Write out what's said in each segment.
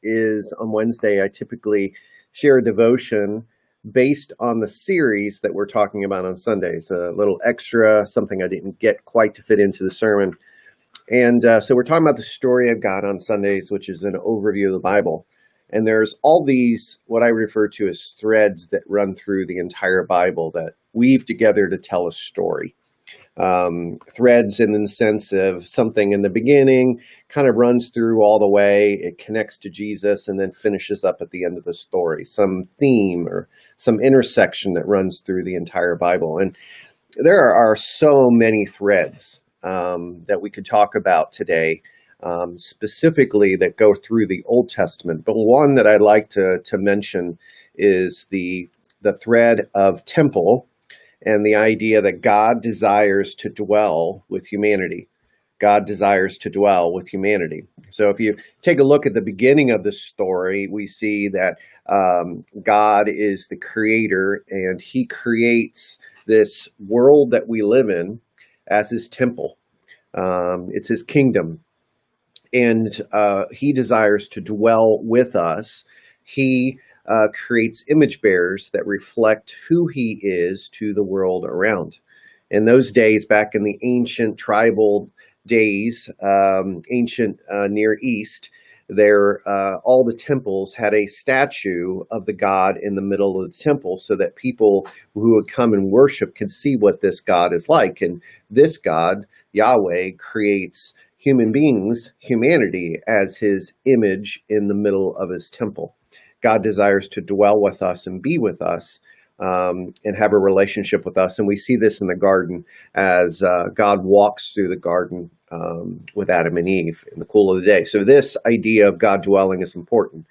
is on Wednesday, I typically share a devotion based on the series that we're talking about on Sundays. A little extra, something I didn't get quite to fit into the sermon. And so we're talking about the story of God on Sundays, which is an overview of the Bible. And there's all these, what I refer to as threads that run through the entire Bible that weave together to tell a story. Threads in the sense of something in the beginning kind of runs through all the way, it connects to Jesus, and then finishes up at the end of the story. Some theme or some intersection that runs through the entire Bible. And there are so many threads that we could talk about today, specifically that go through the Old Testament. But one that I'd like to mention is the thread of temple, and the idea that God desires to dwell with humanity. God desires to dwell with humanity. So if you take a look at the beginning of the story, we see that God is the creator, and he creates this world that we live in as his temple. It's his kingdom. And he desires to dwell with us. He creates image bearers that reflect who he is to the world around. In those days, back in the ancient tribal days, ancient Near East, all the temples had a statue of the God in the middle of the temple, so that people who would come and worship could see what this God is like. And this God, Yahweh, creates human beings, humanity, as his image in the middle of his temple. God desires to dwell with us and be with us and have a relationship with us. And we see this in the garden as God walks through the garden with Adam and Eve in the cool of the day. So this idea of God dwelling is important.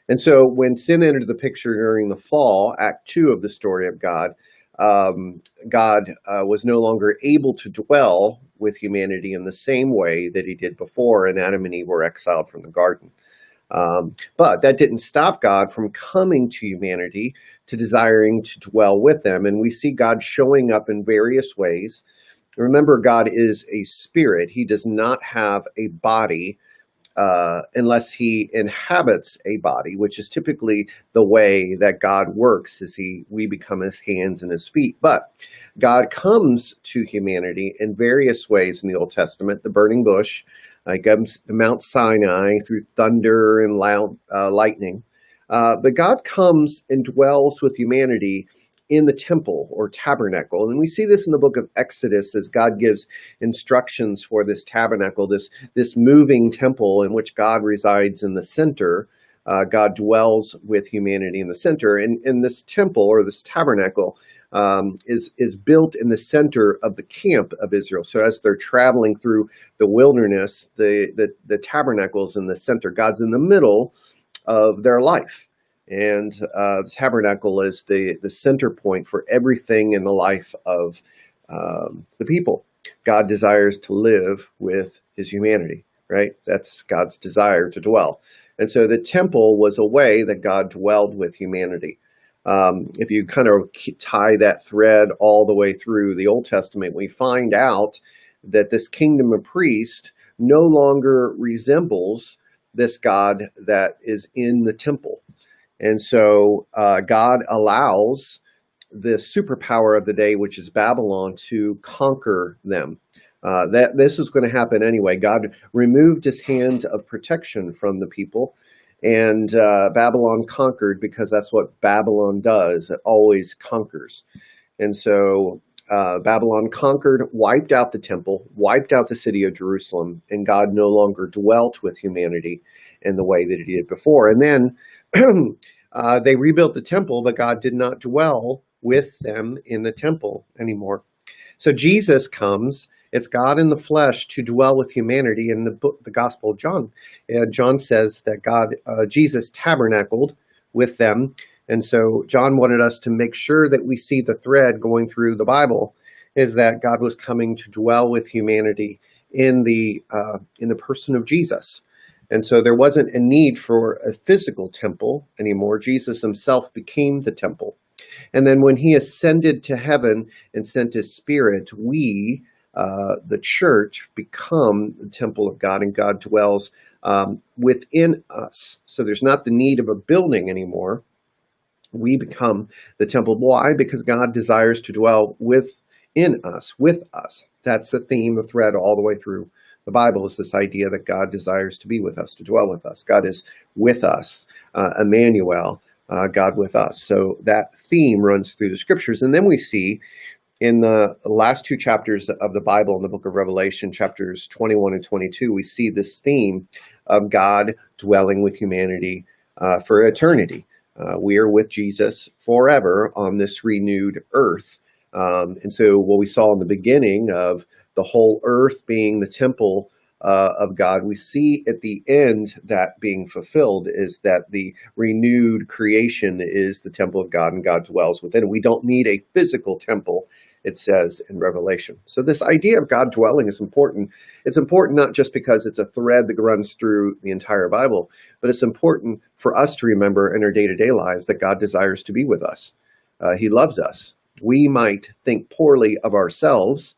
And so when sin entered the picture during the fall, Act 2 of the story of God, God was no longer able to dwell with humanity in the same way that he did before, and Adam and Eve were exiled from the garden. But that didn't stop God from coming to humanity, to desiring to dwell with them. And we see God showing up in various ways. Remember, God is a spirit. He does not have a body unless he inhabits a body, which is typically the way that God works, is we become his hands and his feet. But God comes to humanity in various ways in the Old Testament. The burning bush, Mount Sinai, through thunder and loud lightning. But God comes and dwells with humanity in the temple or tabernacle. And we see this in the book of Exodus as God gives instructions for this tabernacle, this moving temple in which God resides in the center. God dwells with humanity in the center. And this temple or this tabernacle is built in the center of the camp of Israel. So as they're traveling through the wilderness, the tabernacle is in the center. God's in the middle of their life. And the tabernacle is the center point for everything in the life of the people. God desires to live with his humanity, right? That's God's desire to dwell. And so the temple was a way that God dwelled with humanity. If you kind of tie that thread all the way through the Old Testament, we find out that this kingdom of priests no longer resembles this God that is in the temple. And so God allows the superpower of the day, which is Babylon, to conquer them. This is going to happen anyway. God removed his hand of protection from the people, and Babylon conquered, because that's what Babylon does. It always conquers. And so Babylon conquered, wiped out the temple, wiped out the city of Jerusalem, and God no longer dwelt with humanity in the way that he did before. And then they rebuilt the temple, but God did not dwell with them in the temple anymore. So Jesus comes. It's God in the flesh to dwell with humanity. In the Gospel of John, John says that Jesus tabernacled with them. And so John wanted us to make sure that we see the thread going through the Bible is that God was coming to dwell with humanity in the person of Jesus. And so there wasn't a need for a physical temple anymore. Jesus himself became the temple. And then when he ascended to heaven and sent his spirit, we, the church, become the temple of God, and God dwells within us. So there's not the need of a building anymore. We become the temple. Why? Because God desires to dwell within us, with us. That's the theme, the thread all the way through the Bible, is this idea that God desires to be with us, to dwell with us. God is with us, Emmanuel, God with us. So that theme runs through the scriptures. And then we see in the last two chapters of the Bible, in the book of Revelation, chapters 21 and 22, we see this theme of God dwelling with humanity for eternity. We are with Jesus forever on this renewed earth. And so what we saw in the beginning of the whole earth being the temple of God, we see at the end that being fulfilled is that the renewed creation is the temple of God, and God dwells within it. We don't need a physical temple, it says in Revelation. So this idea of God dwelling is important. It's important not just because it's a thread that runs through the entire Bible, but it's important for us to remember in our day-to-day lives that God desires to be with us. He loves us. We might think poorly of ourselves,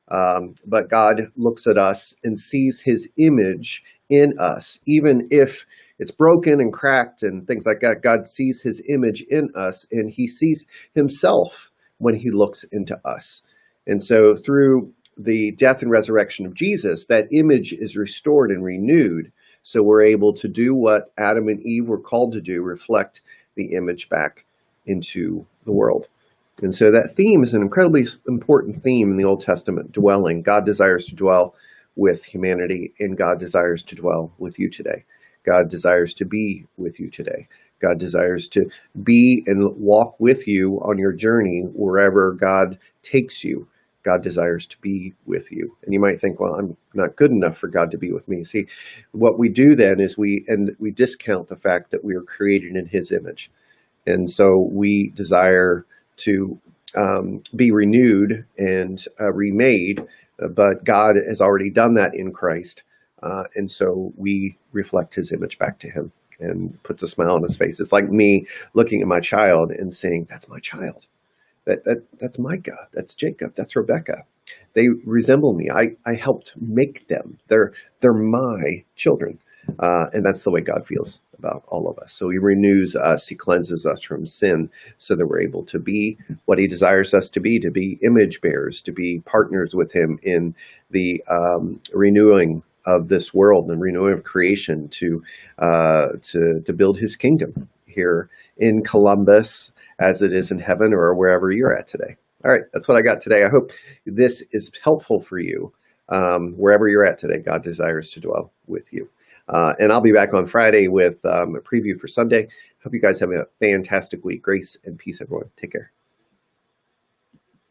but God looks at us and sees his image in us. Even if it's broken and cracked and things like that, God sees his image in us, and he sees himself when he looks into us. And so through the death and resurrection of Jesus, that image is restored and renewed. So we're able to do what Adam and Eve were called to do, reflect the image back into the world. And so that theme is an incredibly important theme in the Old Testament, dwelling. God desires to dwell with humanity, and God desires to dwell with you today. God desires to be with you today. God desires to be and walk with you on your journey wherever God takes you. God desires to be with you. And you might think, well, I'm not good enough for God to be with me. See, what we do then is we discount the fact that we are created in his image. And so we desire to be renewed and remade, but God has already done that in Christ. And so we reflect his image back to him and puts a smile on his face. It's like me looking at my child and saying, that's my child. That's Micah. That's Jacob. That's Rebecca. They resemble me. I helped make them. They're my children. And that's the way God feels about all of us. So he renews us. He cleanses us from sin so that we're able to be what he desires us to be image bearers, to be partners with him in the renewing of this world and renewing of creation to build his kingdom here in Columbus as it is in heaven or wherever you're at today. All right, that's what I got today. I hope this is helpful for you. Wherever you're at today, God desires to dwell with you. And I'll be back on Friday with a preview for Sunday. Hope you guys have a fantastic week. Grace and peace, everyone. Take care.